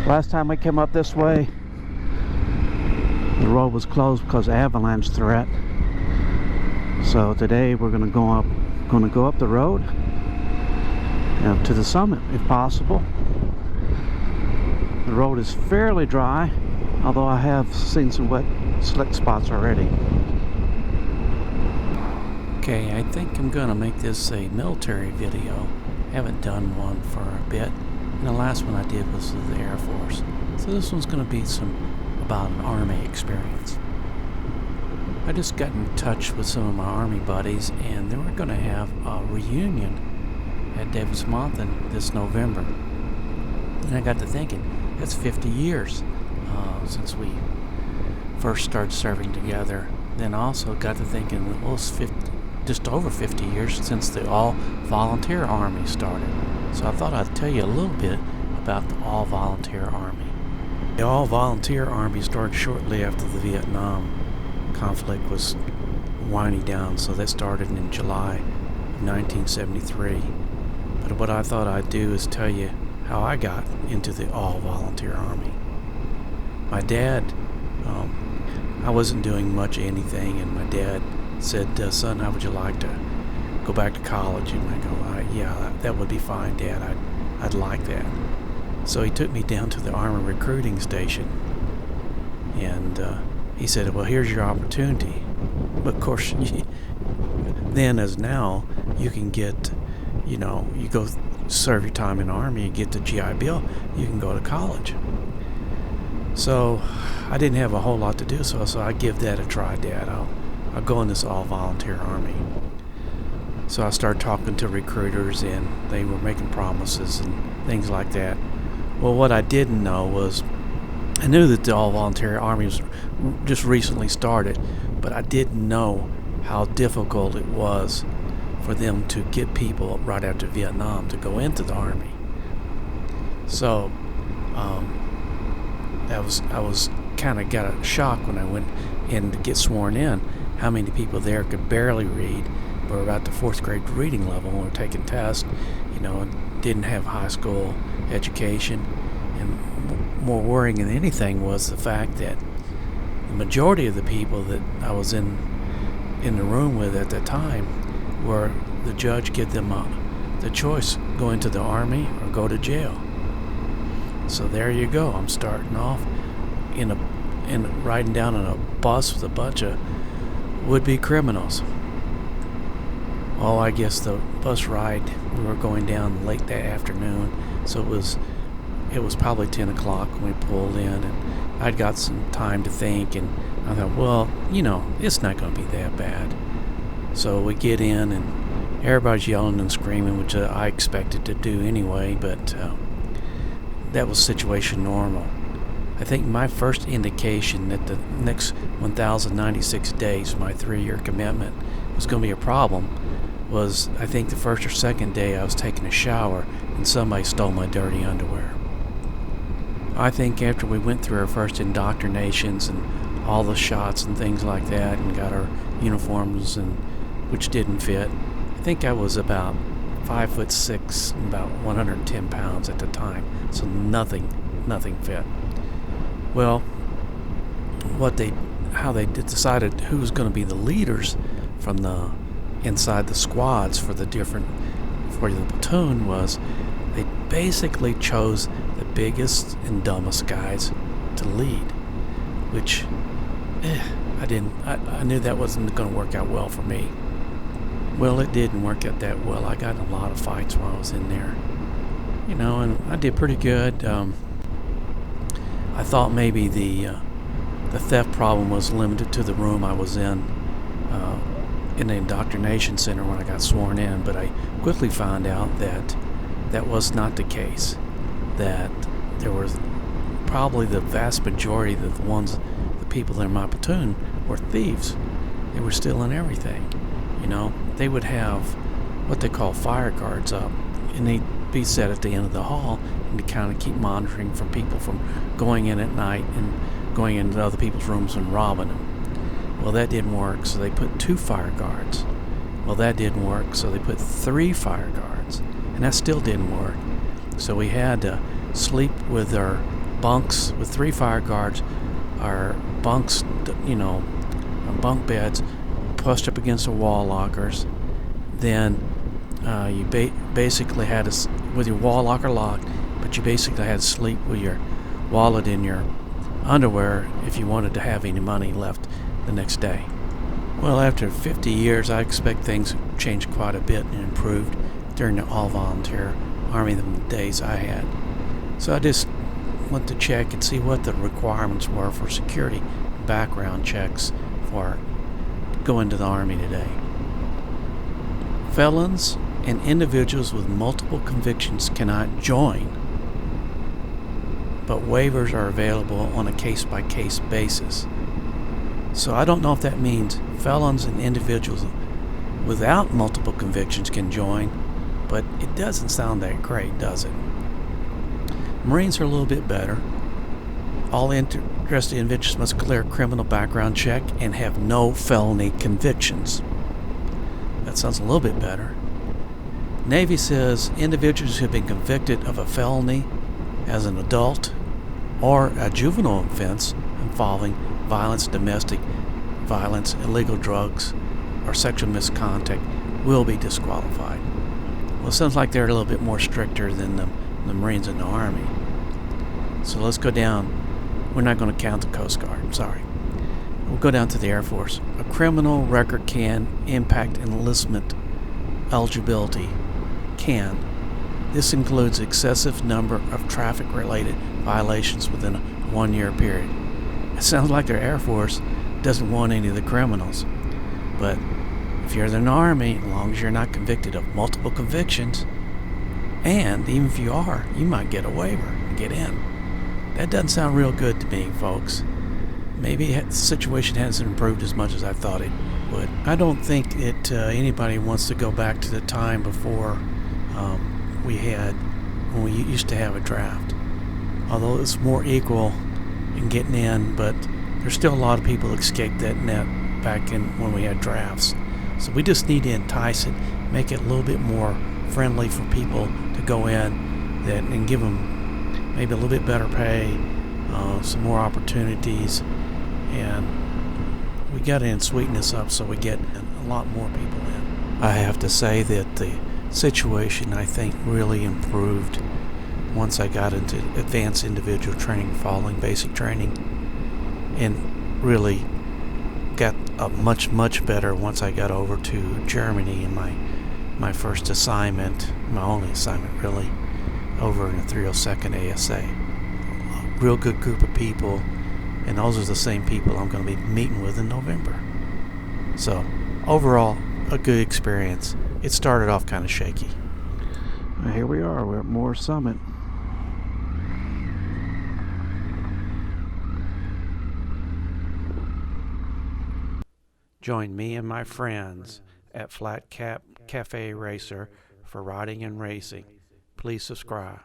Last time we came up this way, the road was closed because of avalanche threat. So today we're going to go up the road, to the summit if possible. The road is fairly dry, although I have seen some wet slick spots already. Okay, I think I'm going to make this a military video. Haven't done one for a bit, and the last one I did was the Air Force. So this one's going to be about an Army experience. I just got in touch with some of my Army buddies, and they were going to have a reunion at Davis-Monthan this November. And I got to thinking, that's 50 years since we first started serving together. Then also got to thinking, well, it's just over 50 years since the all-volunteer Army started. So I thought I'd tell you a little bit about the all-volunteer Army. The all-volunteer Army started shortly after the Vietnam conflict was winding down, so that started in July of 1973. But what I thought I'd do is tell you how I got into the all-volunteer Army. My dad, I wasn't doing much of anything, and my dad said, son, how would you like to go back to college? And I go, yeah, that would be fine, Dad. I'd like that. So he took me down to the Army recruiting station, and he said, well, here's your opportunity. But of course, then as now, you can get, you go serve your time in the Army, you get the GI Bill, you can go to college. So I didn't have a whole lot to do, so I give that a try, Dad. I'll go in this all-volunteer Army. So I started talking to recruiters, and they were making promises and things like that. Well, what I didn't know was, I knew that the all-volunteer Army was just recently started, but I didn't know how difficult it was for them to get people right after Vietnam to go into the Army. So I was kind of got a shock when I went in to get sworn in, how many people there could barely read, were about the 4th grade reading level and were taking tests, and didn't have high school education. And more worrying than anything was the fact that the majority of the people that I was in the room with at that time were the judge give them the choice, go into the Army or go to jail. So there you go. I'm starting off in riding down on a bus with a bunch of would-be criminals. Well, I guess the bus ride, we were going down late that afternoon, so it was probably 10 o'clock when we pulled in, and I'd got some time to think, and I thought, well, it's not going to be that bad. So we get in, and everybody's yelling and screaming, which I expected to do anyway, but that was situation normal. I think my first indication that the next 1,096 days, my 3-year commitment, was going to be a problem was, I think the first or second day I was taking a shower and somebody stole my dirty underwear. I think after we went through our first indoctrinations and all the shots and things like that and got our uniforms, and which didn't fit, I think I was about 5'6", about 110 pounds at the time, so nothing fit. Well, how they decided who was going to be the leaders from the inside the squads for the platoon was, they basically chose the biggest and dumbest guys to lead, which I knew that wasn't going to work out well for me. Well, it didn't work out that well. I got in a lot of fights while I was in there, and I did pretty good. I thought maybe the theft problem was limited to the room I was in the indoctrination center when I got sworn in, but I quickly found out that that was not the case. That there was probably the vast majority of the people in my platoon were thieves. They were stealing everything. They would have what they call fire guards up, and they'd be set at the end of the hall and to kind of keep monitoring from people from going in at night and going into other people's rooms and robbing them. Well, that didn't work, so they put 2 fire guards. Well, that didn't work, so they put 3 fire guards, and that still didn't work. So we had to sleep with our bunks with 3 fire guards, or bunks, bunk beds pushed up against the wall lockers. Then you basically had to, with your wall locker locked, but you basically had to sleep with your wallet in your underwear if you wanted to have any money left the next day. Well, after 50 years, I expect things changed quite a bit and improved during the all-volunteer Army, the days I had. So I just went to check and see what the requirements were for security background checks for going to the Army today. Felons and individuals with multiple convictions cannot join, but waivers are available on a case-by-case basis. So I don't know if that means felons and individuals without multiple convictions can join, but it doesn't sound that great, does it? Marines are a little bit better. All interested individuals must clear a criminal background check and have no felony convictions. That sounds a little bit better. Navy says individuals who have been convicted of a felony as an adult or a juvenile offense involving violence, domestic violence, illegal drugs, or sexual misconduct will be disqualified. Well, it sounds like they're a little bit more stricter than the Marines and the Army. So let's go down. We're not going to count the Coast Guard. I'm sorry. We'll go down to the Air Force. A criminal record can impact enlistment eligibility. Can. This includes excessive number of traffic-related violations within a 1-year period. It sounds like their Air Force doesn't want any of the criminals. But if you're in the Army, as long as you're not convicted of multiple convictions, and even if you are, you might get a waiver and get in. That doesn't sound real good to me, folks. Maybe the situation hasn't improved as much as I thought it would. I don't think that anybody wants to go back to the time before when we used to have a draft. Although it's more equal in getting in, but there's still a lot of people who escaped that net back in when we had drafts. So we just need to entice it, make it a little bit more friendly for people to go in and give them maybe a little bit better pay, some more opportunities, and we got to sweeten this up so we get a lot more people in. I have to say that the situation, I think, really improved once I got into advanced individual training following basic training, and really got much, much better once I got over to Germany in my first assignment, my only assignment really, over in the 302nd ASA. A real good group of people, and those are the same people I'm going to be meeting with in November. So overall, a good experience. It started off kind of shaky. Here we are, we're at Moore Summit. Join me and my friends at Flat Cap Cafe Racer for riding and racing. Please subscribe.